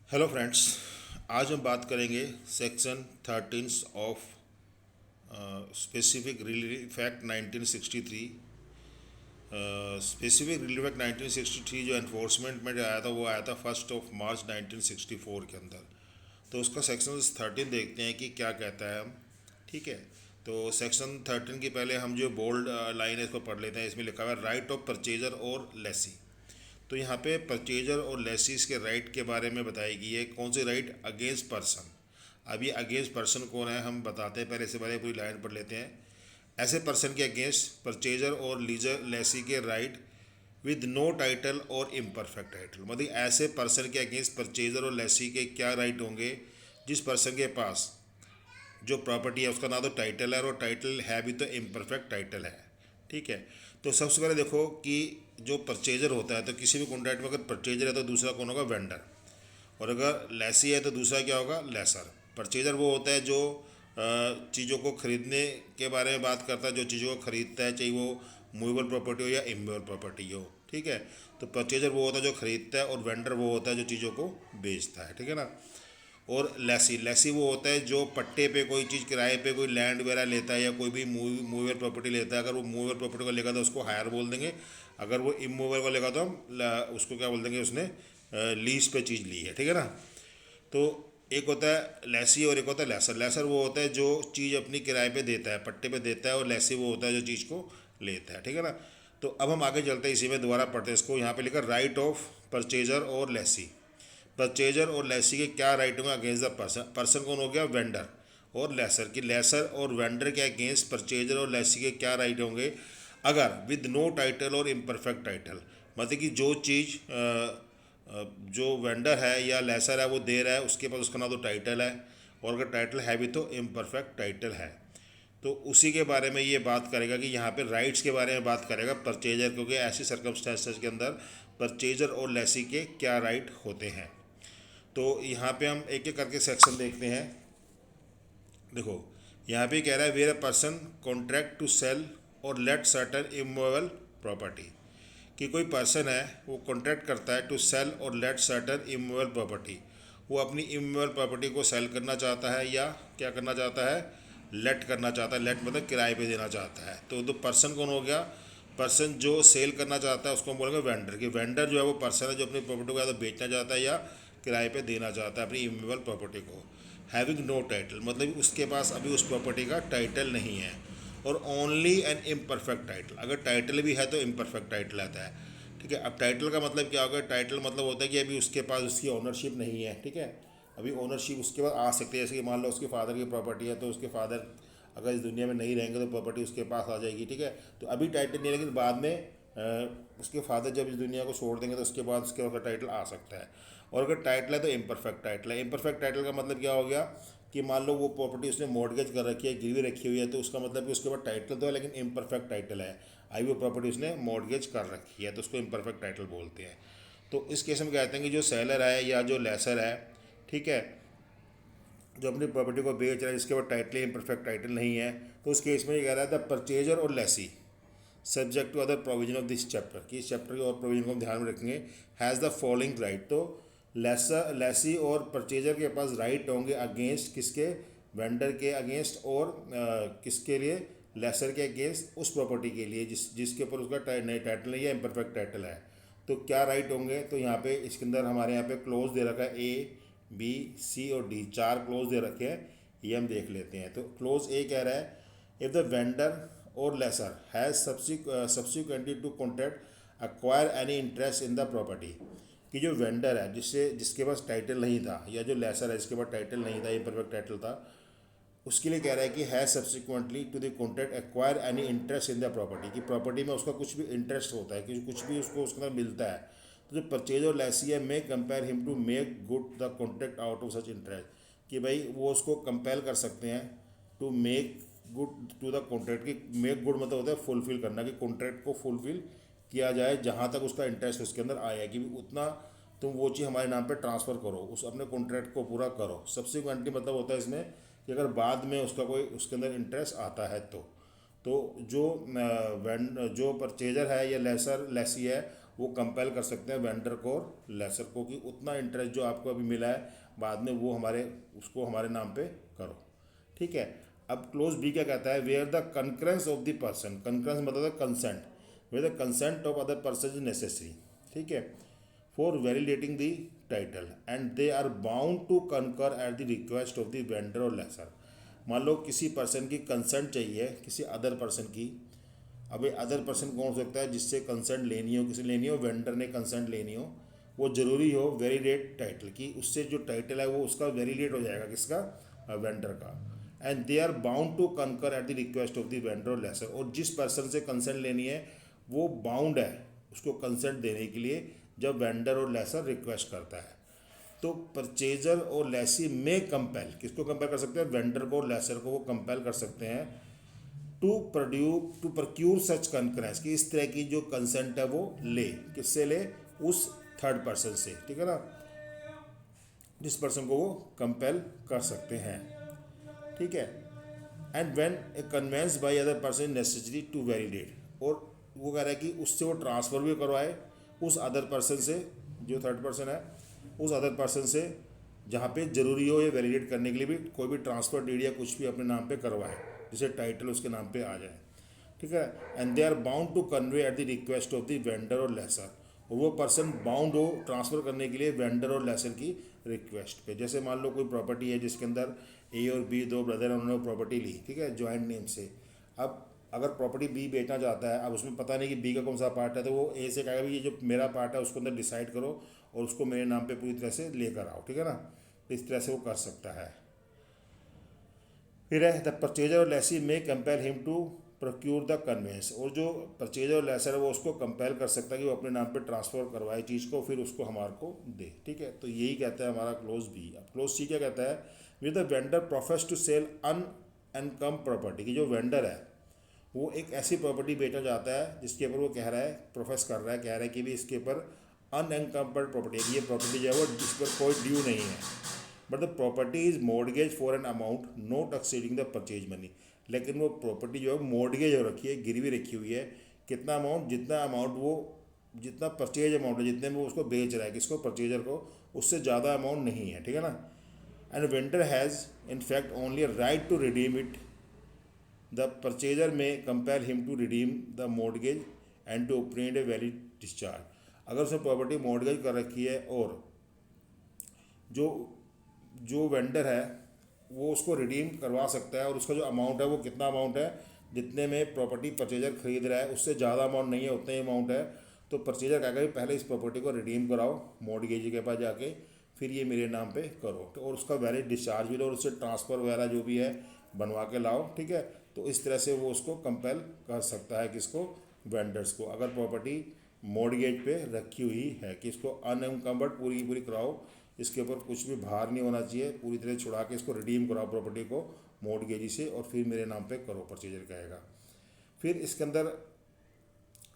Hello friends. आज हम बात करेंगे section 13 of specific relief act 1963। Specific relief act 1963 जो एनफोर्समेंट में आया था वो आया था 1 मार्च 1964 के अंदर। तो उसका सेक्शन 13 देखते हैं कि क्या कहता है हम। ठीक है, तो सेक्शन 13 की पहले हम जो बोल्ड लाइन है इसको पढ़ लेते हैं। इसमें लिखा हुआ है right of purchaser or Lesi. तो यहाँ पे परचेजर और लेसीज के राइट के बारे में बताई गई है। कौन से राइट? Against person. अब ये अगेंस्ट पर्सन कौन है हम बताते हैं, पहले से पहले पूरी लाइन पढ़ लेते हैं। ऐसे पर्सन के अगेंस्ट परचेजर और लीजर लेसी के राइट विद नो टाइटल और इम्परफेक्ट टाइटल। मतलब ऐसे पर्सन के अगेंस्ट परचेजर और लेसी के क्या राइट होंगे? जिस पर्सन के पास जो प्रॉपर्टी है उसका ना तो टाइटल है और टाइटल है भी तो इम्परफेक्ट टाइटल है। ठीक है, तो सबसे पहले देखो कि जो परचेजर होता है तो किसी भी कॉन्ट्रैक्ट में अगर परचेजर है तो दूसरा कौन होगा? वेंडर। और अगर लेसी है तो दूसरा क्या होगा? लेसर। परचेजर वो होता है जो चीज़ों को खरीदने के बारे में बात करता है, जो चीज़ों को खरीदता है, चाहे वो मूवेबल प्रॉपर्टी हो या इमूवेबल प्रॉपर्टी हो। ठीक है, तो परचेजर वो होता है जो खरीदता है और वेंडर वो होता है जो चीज़ों को बेचता है। ठीक है ना। और लेसी, लेसी वो होता है जो पट्टे पे कोई चीज़ किराए पे कोई लैंड वगैरह लेता है या कोई भी मूवेबल प्रॉपर्टी लेता है। अगर वो मूवेबल प्रॉपर्टी को लेगा तो उसको हायर बोल देंगे। अगर वो इमूवेबल को लेगा तो हम उसको क्या बोल देंगे? उसने लीज पे चीज़ ली है। ठीक है ना। तो एक होता है लेसी और एक होता है लेसर। लेसर वो होता है जो चीज़ अपनी किराए पे देता है, पट्टे पे देता है, और लेसी वो होता है जो चीज़ को लेता है। ठीक है ना। तो अब हम आगे चलते हैं, इसी में दोबारा पढ़ते हैं इसको। यहाँ पे लिखा right of purchaser or Lesi. Purchaser or Lesi के क्या राइट होंगे अगेंस्ट द पर्सन? पर्सन कौन हो गया? वेंडर। और लेसर की लेसर और वेंडर के अगेंस्ट परचेजर और लेसी के क्या राइट होंगे अगर विद नो टाइटल और इम्परफेक्ट टाइटल? मतलब कि जो चीज़ जो वेंडर है या लेसर है वो दे रहा है, उसके पास उसका ना तो टाइटल है, और अगर टाइटल है भी तो इम्परफेक्ट टाइटल है। तो उसी के बारे में ये बात करेगा कि यहाँ पे राइट्स के बारे में बात करेगा परचेजर, क्योंकि ऐसी सर्कमस्टेंसेस के अंदर परचेजर और लेसी के क्या राइट होते हैं। तो यहाँ पे हम एक एक करके सेक्शन देखते हैं। देखो, यहाँ पे कह रहा है where a person contract to sell or let certain immovable property. कि कोई पर्सन है वो कॉन्ट्रैक्ट करता है to sell or let certain immovable property. वो अपनी इमूवेबल प्रॉपर्टी को सेल करना चाहता है या क्या करना चाहता है? लेट करना चाहता है। लेट मतलब किराए पे देना चाहता है। तो पर्सन कौन हो गया? पर्सन जो सेल करना चाहता है उसको हम बोलेंगे वेंडर। कि वेंडर जो है वो पर्सन है जो अपनी प्रॉपर्टी को या तो बेचना चाहता है या किराए पे देना चाहता है अपनी इमूवेबल प्रॉपर्टी को। हैविंग नो टाइटल मतलब उसके पास अभी उस प्रॉपर्टी का टाइटल नहीं है। और ओनली एन इम्परफेक्ट टाइटल, अगर टाइटल भी है तो इम्परफेक्ट टाइटल आता है। ठीक है, अब टाइटल का मतलब क्या होगा? टाइटल मतलब होता है कि अभी उसके पास उसकी ओनरशिप नहीं है। ठीक है, अभी ओनरशिप उसके पास आ सकती है। जैसे कि मान लो उसके फादर की प्रॉपर्टी है, तो उसके फादर अगर इस दुनिया में नहीं रहेंगे तो प्रॉपर्टी उसके पास आ जाएगी। ठीक है, तो अभी टाइटल नहीं है, लेकिन बाद में उसके फादर जब इस दुनिया को छोड़ देंगे तो उसके बाद उसके ऊपर टाइटल आ सकता है। और अगर टाइटल है तो इम्परफेक्ट टाइटल है। इम्परफेक्ट टाइटल का मतलब क्या हो गया कि मान लो वो प्रॉपर्टी उसने मॉर्गेज कर रखी है, गिरवी रखी हुई है, तो उसका मतलब कि उसके पास टाइटल तो है लेकिन इम्परफेक्ट टाइटल है। आई वो प्रॉपर्टी उसने मॉर्गेज कर रखी है तो उसको इम्परफेक्ट टाइटल बोलते हैं। तो इस केस में कहते हैं कि जो सेलर है या जो लेसर है, ठीक है, जो अपनी प्रॉपर्टी को बेच रहा है जिसके पास टाइटल इम्परफेक्ट टाइटल नहीं है, तो उस केस में ये कह रहा है the purchaser or lessee subject to other provision of this chapter, कि इस चैप्टर के और प्रोविजन को हम ध्यान में रखेंगे। Has the following right. तो लेसी और परचेजर के पास राइट होंगे अगेंस्ट किसके? वेंडर के अगेंस्ट, और किसके लिए? लेसर के अगेंस्ट उस प्रॉपर्टी के लिए जिसके ऊपर उसका टाइटल नहीं है, इम्परफेक्ट टाइटल है। तो क्या राइट होंगे? तो यहाँ पे इसके अंदर हमारे यहाँ पे क्लोज दे रखा है ए बी सी और डी, चार क्लोज दे रखे हैं। ये हम देख लेते हैं। तो क्लोज ए कह रहा है if the vendor or lesser has subsequently to contract acquire any interest in the property। कि जो वेंडर है जिसके पास टाइटल नहीं था, या जो लेसर है जिसके पास टाइटल नहीं था, इम्परफेक्ट टाइटल था, उसके लिए कह रहा है कि has subsequently to the contract acquire any interest in the property. कि प्रॉपर्टी में उसका कुछ भी इंटरेस्ट होता है, कि कुछ भी उसको उसके अंदर मिलता है। तो जो परचेज और लेसी है may compare him to make good the contract out of such interest. कि भाई वो उसको कंपेल कर सकते हैं to make good to the contract. की मेक गुड मतलब होता है फुलफिल करना, कि कॉन्ट्रैक्ट को फुलफिल किया जाए जहाँ तक उसका इंटरेस्ट उसके अंदर आया है, कि उतना तुम वो चीज़ हमारे नाम पे ट्रांसफ़र करो, उस अपने कॉन्ट्रैक्ट को पूरा करो। सब्सिक्वेंटली मतलब होता है इसमें कि अगर बाद में उसका कोई उसके अंदर इंटरेस्ट आता है तो जो जो परचेजर है या लेसी है वो कंपेल कर सकते हैं वेंडर को और लेसर को कि उतना इंटरेस्ट जो आपको अभी मिला है बाद में वो उसको हमारे नाम पे करो। ठीक है। अब क्लोज बी क्या कहता है, where the concurrence of the person, concurrence मतलब है consent, where the consent of other person is necessary, ठीक है, for validating the title and they are bound to concur at the request of the vendor or lessor. मान लो किसी person की consent चाहिए किसी अदर पर्सन की। अब ये अदर पर्सन कौन हो सकता है जिससे कंसेंट लेनी हो, किसी लेनी हो, वेंडर ने कंसेंट लेनी हो, वो जरूरी हो वैलिडेट टाइटल की, उससे जो टाइटल है वो उसका वैलिडेट हो जाएगा, किसका, वेंडर का। And they are bound to concur at the request of the vendor or lessor, और जिस पर्सन से कंसेंट लेनी है वो बाउंड है उसको कंसेंट देने के लिए जब वेंडर और लेसर रिक्वेस्ट करता है। तो purchaser or lessee may compel, किसको कंपेल कर सकते हैं, वेंडर को और लेसर को वो कंपेल कर सकते हैं टू प्रक्यूर सच कंकरेंस, कि इस तरह की जो कंसेंट है वो ले, किससे ले, उस थर्ड पर्सन से, ठीक है ना, जिस पर्सन को वो कंपेल कर सकते हैं। ठीक है। And when a conveyance by other person necessary to validate, और वो कह रहा है कि उससे वो ट्रांसफ़र भी करवाए उस अदर पर्सन से, जो थर्ड पर्सन है उस अदर पर्सन से जहाँ पे ज़रूरी हो ये वैलिडेट करने के लिए भी कोई भी ट्रांसफ़र डीड या कुछ भी अपने नाम पे करवाए जिसे टाइटल उसके नाम पे आ जाए। ठीक है। And they are bound to convey at the request of the vendor or lessor, और वो पर्सन बाउंड हो ट्रांसफ़र करने के लिए वेंडर और लेसर की रिक्वेस्ट पे। जैसे मान लो कोई प्रॉपर्टी है जिसके अंदर ए और बी दो ब्रदर हैं, उन्होंने प्रॉपर्टी ली, ठीक है, जॉइंट नेम से। अब अगर प्रॉपर्टी बी बेचना चाहता है, अब उसमें पता नहीं कि बी का कौन सा पार्ट है, तो वो ए से कहेगा भी ये जो मेरा पार्ट है उसको अंदर डिसाइड करो और उसको मेरे नाम पे पूरी तरह से लेकर आओ, ठीक है ना, इस तरह से वो कर सकता है। फिर है the purchaser or lessee may compel him to procure the conveyance, और जो परचेजर और लेसर है वो उसको कंपेल कर सकता है कि वो अपने नाम पे ट्रांसफ़र करवाए चीज़ को, फिर उसको हमारे को दे। ठीक है। तो यही कहता है हमारा क्लोज बी। अब क्लोज सी क्या कहता है, with the vendor professes to sell unencumbered property, की जो वेंडर है वो एक ऐसी प्रॉपर्टी बेचना चाहता है जिसके ऊपर वो कह रहा है, प्रोफेस कर रहा है, कह रहा है कि भी इसके ऊपर अनएनकम्पर्ड प्रॉपर्टी है, ये प्रॉपर्टी जो है वो जिस पर कोई ड्यू नहीं है, but the property is mortgage for an amount not exceeding the purchase money, लेकिन वो प्रॉपर्टी जो है मॉर्गेज हो रखी है, गिरवी रखी हुई है, कितना अमाउंट, जितना अमाउंट वो, जितना परचेज अमाउंट है, जितने में वो उसको बेच रहा है किसको, परचेजर को, उससे ज़्यादा अमाउंट नहीं है, ठीक है ना। And vendor has in fact only right to redeem it, the purchaser may compel him to redeem the mortgage and to obtain a valid discharge. अगर उसने प्रॉपर्टी मॉर्गेज कर रखी है और जो जो वेंडर है वो उसको रिडीम करवा सकता है, और उसका जो अमाउंट है वो कितना अमाउंट है, जितने में प्रॉपर्टी परचेजर खरीद रहा है उससे ज़्यादा अमाउंट नहीं है, उतना ही अमाउंट है, तो परचेजर कहेगा कि पहले इस प्रॉपर्टी को रिडीम कराओ मॉर्गेज के पास जाके, फिर ये मेरे नाम पे करो, तो और उसका वैलिड डिस्चार्ज भी लो और उससे ट्रांसफ़र वगैरह जो भी है बनवा के लाओ। ठीक है। तो इस तरह से वो उसको कंपेल कर सकता है, किसको, वेंडर्स को, अगर प्रॉपर्टी मॉर्गेज पे रखी हुई है कि इसको अनएनकम्बर्ड पूरी की पूरी कराओ, इसके ऊपर कुछ भी भार नहीं होना चाहिए, पूरी तरह छुड़ा के इसको रिडीम कराओ प्रॉपर्टी को मॉर्गेजी से, और फिर मेरे नाम पे करो, परचेजर कहेगा। फिर इसके अंदर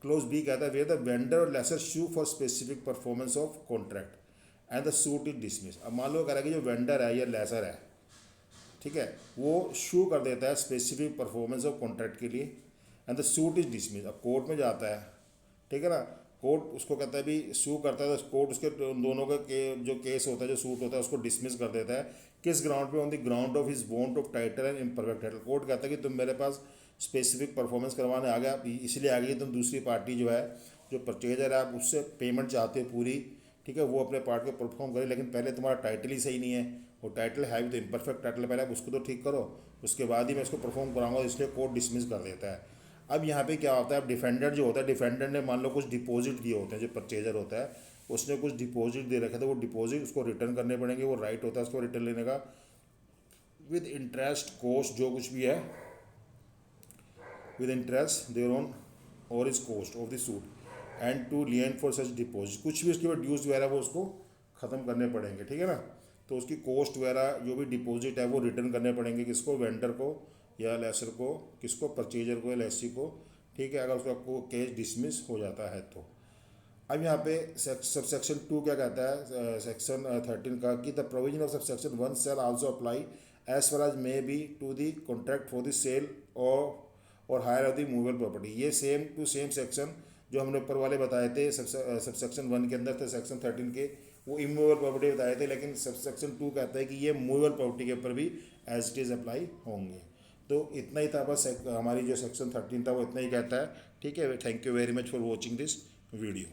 क्लोज बी कहता है, where the vendor or lessor sue for specific performance of contract and the suit is dismiss. अब मान लो कह रहा है कि जो वेंडर है या लेसर है, ठीक है, वो शू कर देता है स्पेसिफिक परफॉर्मेंस ऑफ कॉन्ट्रैक्ट के लिए, and the suit is dismiss, अब कोर्ट में जाता है, ठीक है ना, कोर्ट उसको कहता है भी सू करता है, तो कोर्ट उसके दोनों का जो केस होता है, जो सूट होता है, उसको डिसमिस कर देता है, किस ग्राउंड पे, on the ground of his want of title and imperfect title. Court कहता है कि तुम मेरे पास स्पेसिफिक परफॉर्मेंस करवाने आ गया, इसलिए आ गई तुम दूसरी पार्टी जो है, जो परचेजर है, आप उससे पेमेंट चाहते हो पूरी, ठीक है, वो अपने पार्ट को परफॉर्म करे, लेकिन पहले तुम्हारा टाइटल ही सही नहीं है, वो टाइटल है भी तो इम्परफेक्ट टाइटल, पहले आप उसको तो ठीक करो, उसके बाद ही मैं इसको परफॉर्म कराऊंगा, इसलिए कोर्ट डिसमिस कर देता है। अब यहाँ पे क्या होता है, अब डिफेंडर जो होता है, डिफेंडर ने मान लो कुछ डिपॉजिट दिए होते हैं, जो परचेजर होता है उसने कुछ डिपॉजिट दे रखे थे, वो डिपॉजिट उसको रिटर्न करने पड़ेंगे, वो राइट होता है उसको रिटर्न लेने का, विद इंटरेस्ट कॉस्ट जो कुछ भी है, विद इंटरेस्ट देयर ऑन और is cost of the suit and to lien for such deposit, कुछ भी उसके बाद ड्यूज वगैरह वो उसको ख़त्म करने पड़ेंगे, ठीक है ना। तो उसकी कॉस्ट वगैरह जो भी डिपॉजिट है वो रिटर्न करने पड़ेंगे, किसको, वेंडर को या लेसर को, किसको, परचेजर को या लेसी को, ठीक है, अगर उसका केस डिसमिस हो जाता है तो। अब यहाँ पे सबसेक्शन 2 क्या कहता है, सेक्शन 13 का, कि the provision of subsection 1 shall also apply as far as may be to the contract for the sale or hire of the movable property. ये सेम टू सेम सेक्शन जो हमने ऊपर वाले बताए थे सबसेक्शन 1 के अंदर थे, सेक्शन 13 के, वो इमूवेबल प्रॉपर्टी बताए थे, लेकिन सबसेक्शन 2 कहता है कि ये मूवेबल प्रॉपर्टी के ऊपर भी एज इट इज़ अप्लाई होंगे। तो इतना ही था बस, हमारी जो सेक्शन 13 था वो इतना ही कहता है। ठीक है, thank you very much for watching this video.